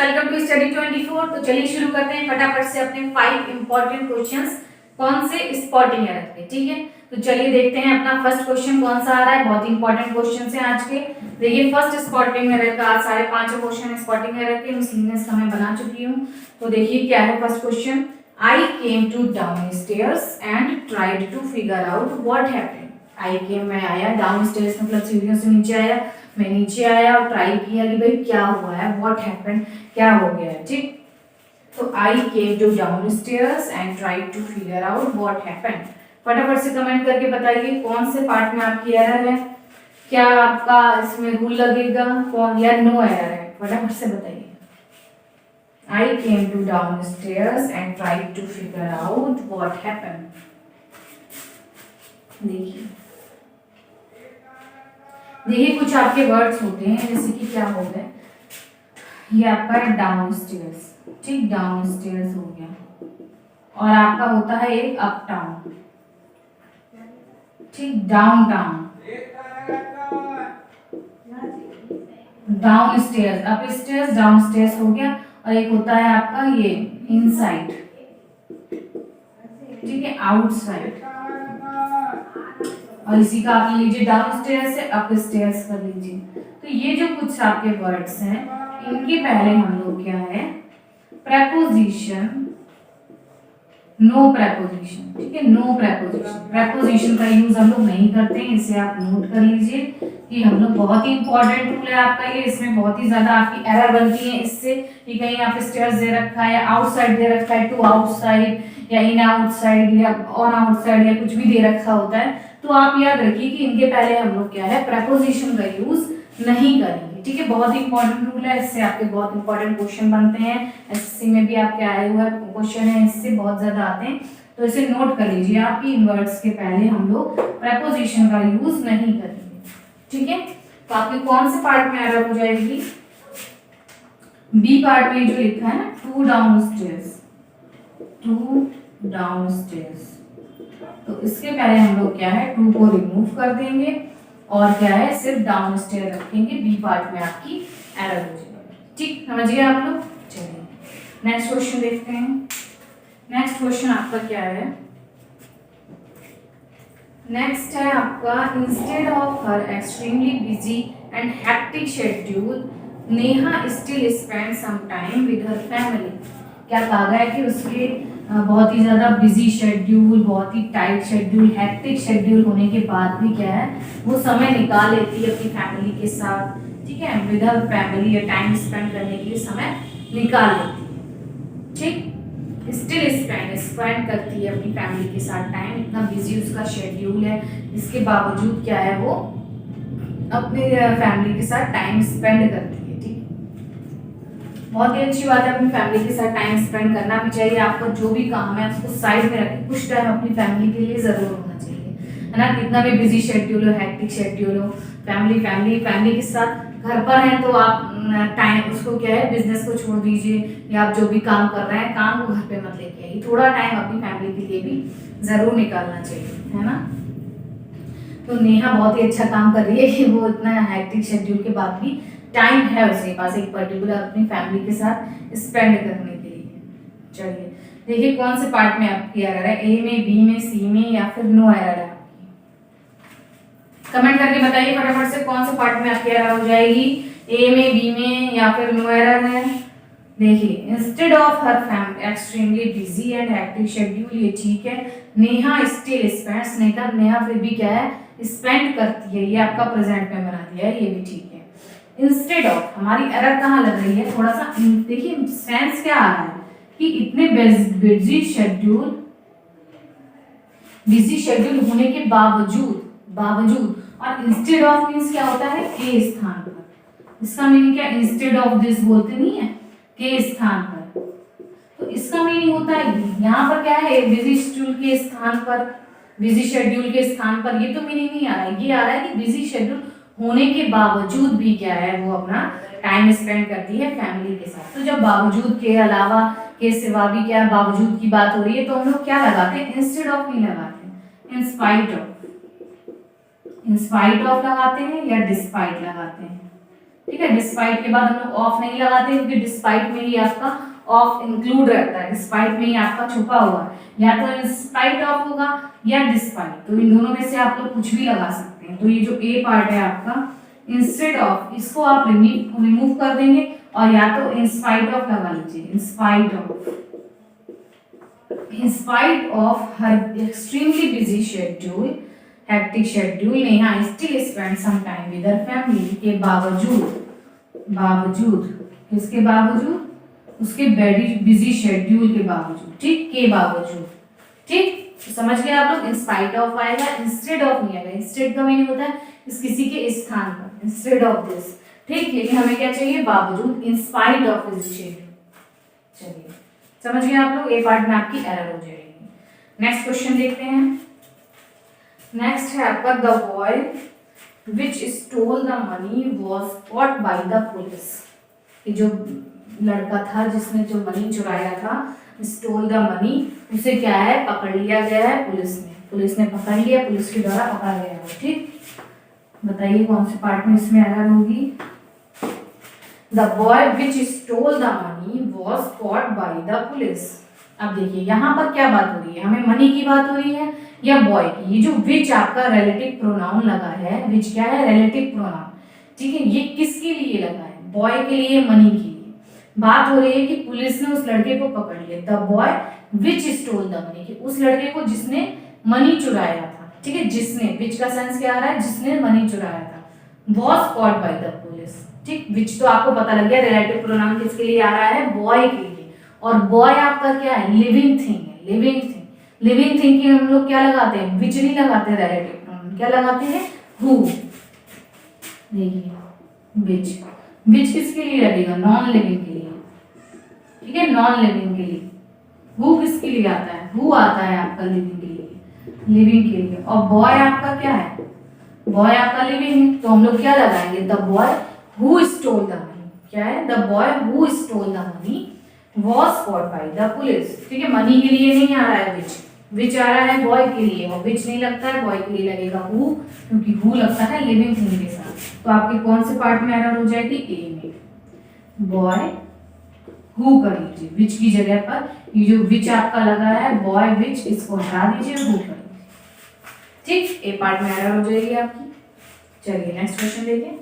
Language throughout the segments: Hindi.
Welcome to study 24। तो चलिए शुरू करते हैं फटाफट से अपने 5 इंपॉर्टेंट क्वेश्चंस। कौन से? स्पॉटिंग एरर के। ठीक है, तो चलिए देखते हैं अपना फर्स्ट क्वेश्चन कौन सा आ रहा है। बहुत ही इंपॉर्टेंट क्वेश्चंस हैं आज के। देखिए फर्स्ट स्पॉटिंग एरर का सारे 5 क्वेश्चन स्पॉटिंग एरर के मिसलिनियस का मैं बना चुकी हूँ। तो देखिए क्या है first question. I came to down stairs and tried to figure out what happened. I came, मैं आया, डाउन स्टेयर्स मतलब सीढ़ियों से नीचे आया, मैं नीचे आया और ट्राई किया कि भाई क्या हुआ है, व्हाट हैपेंड, क्या हो गया है। ठीक, तो I came to down stairs and tried to figure out what happened. फटाफट से कमेंट करके बताइए कौन से पार्ट में आपकी एरर है, क्या आपका इसमें रूल लगेगा, कौन या नो एरर है, फटाफट से बताइए। I came to down stairs and tried to figure out what happened. देखिए कुछ आपके वर्ड्स होते हैं जैसे कि क्या हो गए, ये आपका है डाउन स्टेयर्स। ठीक, डाउन स्टेयर्स हो गया, और आपका होता है एक अप टाउन। ठीक, down town, down stairs, up stairs, down stairs हो गया, और एक होता है आपका ये इनसाइड। ठीक है, आउटसाइड, और इसी का आप लीजिए डाउन स्टेयर्स से अप स्टेयर्स कर लीजिए। तो ये जो कुछ आपके वर्ड्स हैं इनके पहले हम लोग क्या है, प्रेपोजिशन, नो प्रेपोजिशन। ठीक है, नो प्रेपोजिशन, प्रेपोजिशन का यूज हम लोग नहीं करते हैं, इसे आप नोट कर लीजिए कि हम लोग बहुत ही इंपॉर्टेंट रूल है आपका ये। इसमें बहुत ही ज्यादा आपकी एरर बनती है इससे कि कहीं आप स्टेयर्स दे रखा है या आउटसाइड दे रखा है, टू आउटसाइड या इन आउटसाइड या ऑन आउटसाइड या कुछ भी दे रखा होता है, तो आप याद रखिए कि इनके पहले हम लोग क्या है, प्रेपोजिशन का यूज नहीं करेंगे। ठीक है, बहुत ही इंपॉर्टेंट रूल है, इससे आपके बहुत इंपॉर्टेंट क्वेश्चन बनते हैं। एसएससी में भी आपके आए हुए क्वेश्चन है, इससे बहुत ज्यादा आते हैं, तो इसे नोट कर लीजिए आप कि इन वर्ड्स के पहले हम लोग प्रेपोजिशन का यूज नहीं करेंगे। ठीक है, तो आपके कौन से पार्ट में एरर हो जाएगी, बी पार्ट में जो लिखा है ना, to down stairs, to down stairs, तो इसके पहले हम लोग क्या है, टू को रिमूव कर देंगे और क्या है, सिर्फ डाउन स्टेयर रखेंगे। बी पार्ट में आपकी एरर हो जाएगी। ठीक, समझिए आप लोग। चलिए नेक्स्ट क्वेश्चन देखते हैं। नेक्स्ट क्वेश्चन आपका क्या है, नेक्स्ट है आपका, instead of her extremely busy and hectic schedule Neha still spend some time with her family. क्या कहा गया है कि उसके बहुत ही ज़्यादा बिजी शेड्यूल, बहुत ही टाइट शेड्यूल, हेक्टिक शेड्यूल होने के बाद भी क्या है, वो समय निकाल लेती है अपनी फैमिली के साथ। ठीक है, विद हर फैमिली या टाइम स्पेंड करने के लिए समय निकाल लेती है। ठीक, स्टिल स्पेंड करती है अपनी फैमिली के साथ टाइम, इतना बिजी उसका शेड्यूल है, इसके बावजूद क्या है, वो अपने फैमिली के साथ टाइम स्पेंड करती है। बहुत ही अच्छी बात है, अपनी फैमिली के साथ टाइम स्पेंड करना भी चाहिए। आपको जो भी काम है उसको साइड में रखें, कुछ टाइम अपनी फैमिली के लिए जरूर होना चाहिए, है ना। कितना भी बिजी शेड्यूल हो, हेक्टिक शेड्यूल हो, फैमिली के साथ घर पर है तो आप टाइम उसको क्या है, बिजनेस को छोड़ दीजिए, या आप जो भी काम कर रहे हैं काम को घर पे मत लेके आइए, थोड़ा टाइम अपनी फैमिली के लिए भी जरूर निकालना चाहिए, है ना। तो नेहा बहुत ही अच्छा काम कर रही है कि वो इतना हेक्टिक शेड्यूल के बाद भी टाइम है उसके पास एक पर्टिकुलर अपनी फैमिली के साथ स्पेंड करने के लिए। चलिए देखिए कौन से पार्ट में आपकी एरर है, ए में, बी में, सी में, या फिर नो एरर है आपकी। कमेंट करके बताइए फटाफट से कौन से पार्ट में आपकी एरर हो जाएगी, ए में, बी में, या फिर नो एरर है। देखिए instead of her family extremely busy and hectic schedule, ये ठीक है। नेहा स्टिल स्पेंड्स, नेहा फिर भी क्या है, स्पेंड करती है, ये आपका प्रेजेंट में बना दिया है, ये भी ठीक है। इंस्टेड ऑफ, हमारी एरर कहाँ लग रही है, थोड़ा सा देखिए सेंस क्या आ रहा है कि इतने बिजी शेड्यूल होने के बावजूद, और इंस्टेड ऑफ मींस क्या होता है, के स्थान पर, इसका मीनिंग क्या, इंस्टेड ऑफ दिस बोलते नहीं है, के स्थान पर, तो इसका मीनिंग होता है यहाँ पर क्या है, बिजी शेड्यूल के स्थान पर, बिजी शेड्यूल के स्थान पर, ये तो मीनिंग नहीं आ रहा है, ये आ रहा है कि बिजी शेड्यूल होने के बावजूद भी क्या है, वो अपना टाइम स्पेंड करती है फैमिली के साथ। तो जब बावजूद के अलावा के सिवा भी क्या बावजूद की बात हो रही है, तो हम लोग क्या लगाते हैं, इंस्टेड ऑफ नहीं लगाते हैं, इन स्पाइट ऑफ लगाते हैं या डिस्पाइट लगाते हैं। ठीक है। डिस्पाइट के बाद हम लोग ऑफ नहीं लगाते क्योंकि डिस्पाइट में ही आपका ऑफ इंक्लूड रहता है, डिस्पाइट में ही आपका छुपा हुआ है, या तो इन स्पाइट ऑफ होगा या डिस्पाइट, तो इन दोनों में से आप लोग कुछ भी लगा सकते हैं। तो ये जो ए पार्ट है आपका, इंस्टेड ऑफ इसको आप रिमूव कर देंगे और या तो इन स्पाइट ऑफ लगा लीजिए, in spite of her extremely busy schedule, hectic schedule, Neha still spend some time with her family, के बावजूद किसके बावजूद, उसके बिजी शेड्यूल के बावजूद, ठीक, के बावजूद, ठीक। तो समझ गए आप लोग, इन स्पाइट ऑफ आएगा, इंस्टेड ऑफ नहीं आएगा। इंस्टेड का मीनिंग होता है इस किसी के स्थान पर, इंस्टेड ऑफ दिस, ठीक। लेकिन हमें क्या चाहिए, बावजूद, इन स्पाइट ऑफ बिजी शेड्यूल। चलिए समझ गए आप लोग, ए पार्ट में आपकी एरर हो जाएगी। नेक्स्ट क्वेश्चन देखते हैं। नेक्स्ट है आपका, the boy which stole the money was caught by the police. कि जो लड़का था जिसने जो मनी चुराया था, स्टोल द मनी, उसे क्या है, पकड़ लिया गया है पुलिस ने पकड़ लिया, पुलिस के द्वारा पकड़ा गया है, ठीक। बताइए कौन से पार्ट में इसमें एरर होगी। The boy which stole the money was caught by the police. अब देखिए यहाँ पर क्या बात हो रही है, हमें मनी की बात हो रही है या बॉय की। ये जो विच आपका रिलेटिव प्रोनाउन लगा है, विच क्या है, रिलेटिव प्रोनाउन, ठीक है। ये किसके लिए लगा है, बॉय के लिए, मनी के लिए। बात हो रही है कि पुलिस ने उस लड़के को पकड़ लिया, the boy which stole the money, कि उस लड़के को जिसने मनी चुराया था, ठीक है। जिसने, विच का सेंस क्या आ रहा है, जिसने मनी चुराया था, was caught by the police, ठीक। विच तो आपको पता लग गया, रिलेटिव प्रोनाउन किसके लिए आ रहा है, बॉय के लिए। और बॉय आपका क्या है, लिविंग थिंग है, लिविंग थिंग के हम लोग क्या लगाते हैं, विच नहीं लगाते, रिलेटिव प्रोनाउन क्या लगाते हैं, हु। देखिए विच किसके लिए लगेगा, नॉन लिविंग के लिए, ठीक है, नॉन लिविंग के लिए। हु किसके लिए आता है, हु आता है आपका लिविंग के लिए। और बॉय आपका क्या है, बॉय आपका लिविंग है, तो हम लोग क्या लगाएंगे, the boy who stole the money. क्या है, the boy who stole the money was caught by the police, ठीक है। मनी के लिए नहीं आ रहा है विच आ रहा है बॉय के लिए, और विच नहीं लगता है, बॉय के लिए लगेगा हु, क्योंकि हु लगता है लिविंग थिंग के साथ। तो आपके कौन से पार्ट में एरर हो जाएगी, ए में, बॉय हु कर लीजिए, विच की जगह पर ये जो विच आपका लगा है, बॉय विच, इसको हटा दीजिए, हु कर लीजिए, ठीक। ए पार्ट में एरर हो जाएगी आपकी। चलिए नेक्स्ट क्वेश्चन देखिए।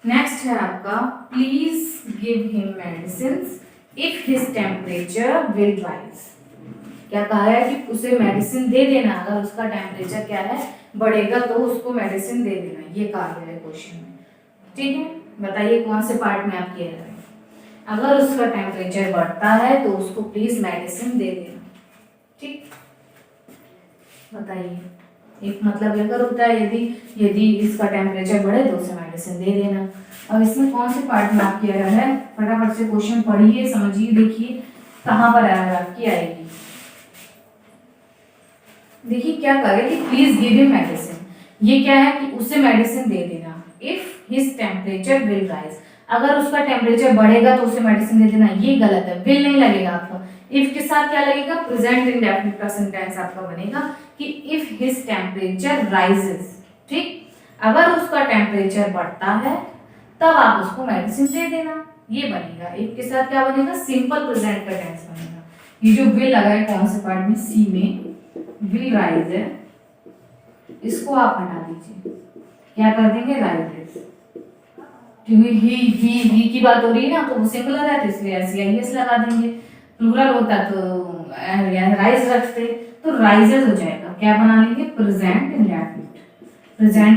नेक्स्ट है आपका, please give him medicine if his temperature will rise. क्या कहा है कि उसे मेडिसिन दे देना, अगर उसका टेम्परेचर क्या है, बढ़ेगा, तो उसको मेडिसिन दे देना, ये कहा गया है क्वेश्चन में, ठीक है। बताइए कौन से पार्ट में आप कह रहे हैं, अगर उसका टेम्परेचर बढ़ता है तो उसको प्लीज मेडिसिन दे देना, ठीक। बताइए, एक मतलब अगर होता है, यदि इसका टेम्परेचर बढ़े तो उसे मेडिसिन दे देना। अब इसमें कौन से पार्ट में आपकी एरर है, फटाफट से क्वेश्चन पढ़िए, समझिए, देखिए कहाँ पर एरर आपकी आएगी। देखिए क्या करे कि प्लीज गिव हिम मेडिसिन, ये क्या है कि उसे मेडिसिन दे देना, if his temperature will rise, अगर उसका टेम्परेचर बढ़ेगा तो उसे मेडिसिन दे देना, ये गलत है, विल नहीं लगेगा आपका। इफ के साथ क्या लगेगा, प्रेजेंट इंडेफिनिट का सेंटेंस आपका बनेगा कि इफ हिज टेम्परेचर राइजेस, ठीक। अगर उसका टेम्परेचर बढ़ता है तब आप उसको मेडिसिन दे देना, ये बनेगा। इफ के साथ क्या बनेगा, सिंपल प्रेजेंट का टेंस बनेगा। ये जो विल लगा है कौन से पार्ट में, सी में, विल राइज है, इसको आप हटा दीजिए, क्या कर देंगे, राइजेस, क्योंकि ही की बात हो रही है ना, तो वो सिंगुलर है तो इसलिए एस लगा देंगे। प्लूरल होता तो राइज रखते, तो राइजेस हो जाएगा। क्या बना लेंगे, प्रेजेंट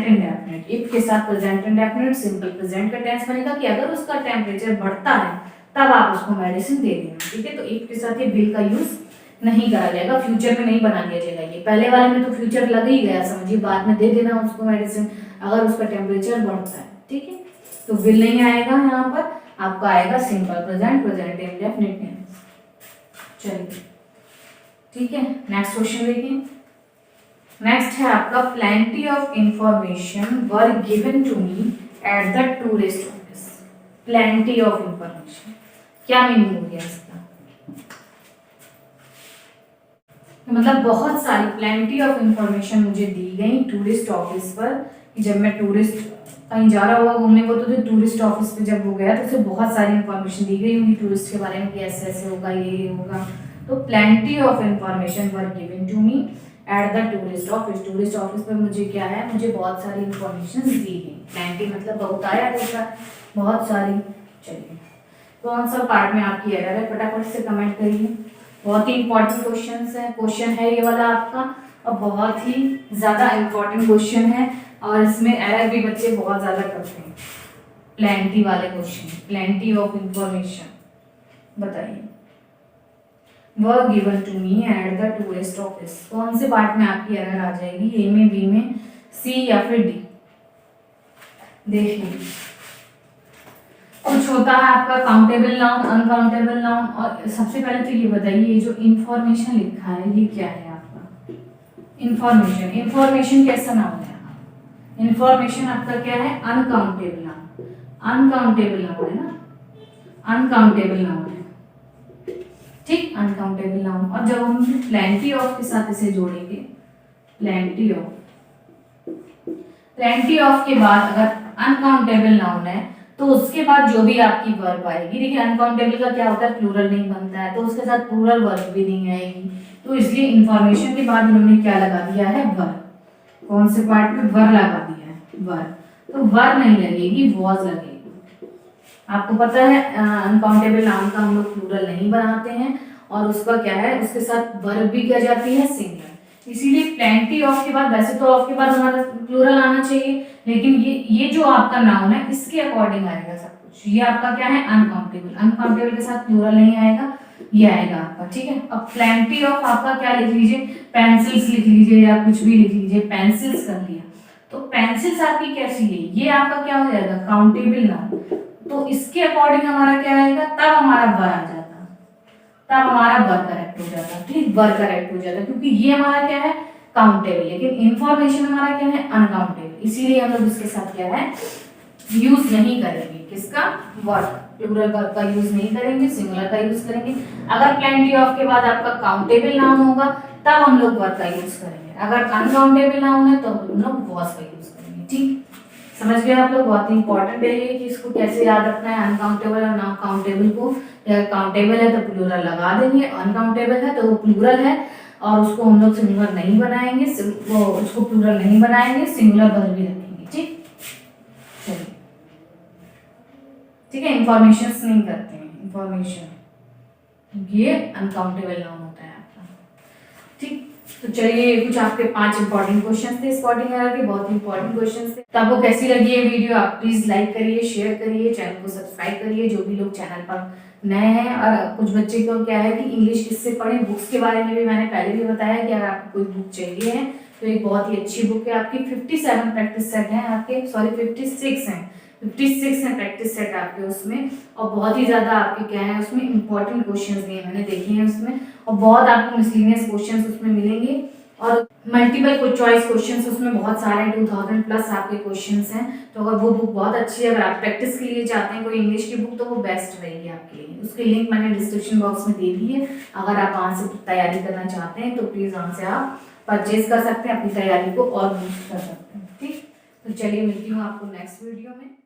इंडेफिनिट। इफ के साथ प्रेजेंट इंडेफिनिट, सिंपल प्रेजेंट का टेंस बनेगा कि अगर उसका टेम्परेचर बढ़ता है तब आप उसको मेडिसिन दे देना, ठीक है। तो इफ के साथ ये विल का यूज नहीं करा जाएगा, फ्यूचर में नहीं बना दिया जाएगा। ये पहले वाले में तो फ्यूचर लग ही गया, समझिए, बाद में दे देना उसको मेडिसिन अगर उसका टेम्परेचर बढ़ता है, ठीक है। तो विल नहीं आएगा, यहाँ पर आपका आएगा सिंपल प्रेजेंट इंडेफिनिट टेंस। चलिए ठीक है, नेक्स्ट क्वेश्चन देखिए। नेक्स्ट है आपका, plenty of information were given to me at the tourist office. Plenty of information क्या मीनिंग हो गया इसका, मतलब बहुत सारी, प्लेंटी ऑफ इंफॉर्मेशन मुझे दी गई टूरिस्ट ऑफिस पर, जब मैं टूरिस्ट कहीं जा रहा होगा घूमने को, तो जो टूरिस्ट ऑफिस पे जब वो गया तो उसे बहुत सारी इन्फॉर्मेशन दी गई होगी टूरिस्ट के बारे में कि ऐसे ऐसे होगा, ये होगा। तो plenty of information were given to me at the tourist office. Tourist office पे मुझे क्या है, मुझे बहुत सारी इन्फॉर्मेशन दी गई। प्लेंटी मतलब बहुत आया जैसा, बहुत सारी। चलिए कौन सा पार्ट में आपकी एरर है फटाफट से कमेंट करिए। बहुत ही इंपॉर्टेंट क्वेश्चन है ये वाला आपका, और बहुत ही ज़्यादा इंपॉर्टेंट क्वेश्चन है, और इसमें एरर भी बच्चे बहुत ज़्यादा करते हैं। प्लेंटी वाले क्वेश्चन, प्लेंटी ऑफ इंफॉर्मेशन। बताइए, were given to me at the tourist office, कौन से पार्ट में आपकी एरर आ जाएगी, ए में, बी में, सी या फिर डी? देखिए कुछ होता है आपका काउंटेबल नाउन, अनकाउंटेबल नाउन, और सबसे पहले तो ये बताइए ये जो इंफॉर्मेशन लिखा है ये क्या है आपका? इंफॉर्मेशन। इंफॉर्मेशन कैसा नाउन है? इंफॉर्मेशन आपका क्या है? Uncountable noun. अनकाउंटेबल नाउन है ना, अनकाउंटेबल नाउन है, ठीक, अनकाउंटेबल नाउन। और जब हम प्लेंटी ऑफ के साथ इसे जोड़ेंगे, प्लेंटी ऑफ, प्लेंटी ऑफ के बाद अगर अनकाउंटेबल नाउन है तो उसके बाद जो भी आपकी वर्ब आएगी, देखिए अनकाउंटेबल का क्या होता है, प्लूरल नहीं बनता है, तो उसके साथ प्लूरल वर्ब भी नहीं आएगी, तो इसलिए इंफॉर्मेशन के बाद उन्होंने क्या लगा दिया है, वर्ब। कौन से पार्ट में? वर्ब लगा दिया है, वर्ब। तो वर्ब नहीं लगेगी, वॉज लगेगी। आपको पता है अनकाउंटेबल नाउन का हम लोग प्लूरल नहीं बनाते हैं, और उसका क्या है, उसके साथ वर्ब भी क्या जाती है, सिंगुलर। इसीलिए प्लेंटी ऑफ के बाद, वैसे तो ऑफ के बाद हमारा प्लूरल आना चाहिए, लेकिन ये जो आपका नाउन है इसके अकॉर्डिंग आएगा सब कुछ। ये आपका क्या है, अनकाउंटेबल। अनकाउंटेबल के साथ प्लूरल नहीं आएगा, ये आएगा आपका, ठीक है। अब प्लेंटी ऑफ आपका क्या लिख लीजिए, पेंसिल्स लिख लीजिए या कुछ भी लिख लीजिए, पेंसिल्स कर लिया। तो पेंसिल्स आपकी कैसी है, ये आपका क्या हो जाएगा, काउंटेबल नाउन। तो इसके अकॉर्डिंग हमारा क्या आएगा, तब हमारा वर आ जाता, तब हमारा वर करेक्ट हो जाता, ठीक, वर करेक्ट हो जाता, क्योंकि ये हमारा क्या है, काउंटेबल, लेकिन इंफॉर्मेशन हमारा क्या है, अनकाउंटेबल। इसीलिए हम लोग इसके साथ क्या है, यूज नहीं करेंगे, किसका, वर्ब। प्लूरल वर्ब का यूज नहीं करेंगे, सिंगुलर का यूज करेंगे। अगर प्लेंटी ऑफ के बाद आपका काउंटेबल नाउन होगा तब हम लोग वर्ब का यूज करेंगे, अगर अनकाउंटेबल नाउन है तो हम लोग वॉज का यूज करेंगे, ठीक। समझ गए आप लोग? बहुत ही इंपॉर्टेंट है ये कि इसको कैसे याद रखना है, अनकाउंटेबल और नॉन काउंटेबल को। काउंटेबल है तो प्लूरल लगा देंगे, अनकाउंटेबल है तो वो प्लूरल है और उसको हम लोग सिंगुलर नहीं बनाएंगे, वो उसको प्लूरल नहीं बनाएंगे, सिंगुलर वर्ब भी रखेंगे, ठीक। चलिए ठीक है, इंफॉर्मेशन नहीं करते हैं, इंफॉर्मेशन ये अनकाउंटेबल नाउन होता है आपका, ठीक। तो चलिए कुछ आपके 5 इंपॉर्टेंट क्वेश्चन थे स्पॉटिंग एरर के, बहुत इंपॉर्टेंट क्वेश्चन थे। तो आपको कैसी लगी ये वीडियो, आप प्लीज लाइक करिए, शेयर करिए, चैनल को सब्सक्राइब करिए जो भी लोग चैनल पर नए हैं। और कुछ बच्चे को क्या है कि इंग्लिश किससे पढ़ें, बुक्स के बारे में भी मैंने पहले भी बताया कि अगर आपको कोई बुक चाहिए है तो एक बहुत ही अच्छी बुक है आपकी, 57 प्रैक्टिस सेट है आपके, सॉरी 56 हैं, 56 हैं प्रैक्टिस सेट आपके उसमें, और बहुत ही ज़्यादा आपके क्या है उसमें इंपॉर्टेंट क्वेश्चंस दिए मैंने देखे हैं उसमें, और बहुत आपको मिसलिनियस क्वेश्चंस उसमें मिलेंगे, और मल्टीपल चॉइस क्वेश्चंस उसमें बहुत सारे 2000 प्लस आपके क्वेश्चंस हैं। तो अगर वो बुक बहुत अच्छी है, अगर आप प्रैक्टिस के लिए चाहते हैं कोई इंग्लिश की बुक तो वो बेस्ट रहेगी आपके लिए। उसकी लिंक मैंने डिस्क्रिप्शन बॉक्स में दे दी है, अगर आप वहाँ से तैयारी करना चाहते हैं तो प्लीज़ वहाँ से आप परचेज कर सकते हैं, अपनी तैयारी को और बूस्ट कर सकते हैं, ठीक। तो चलिए मिलती हूँ आपको नेक्स्ट वीडियो में।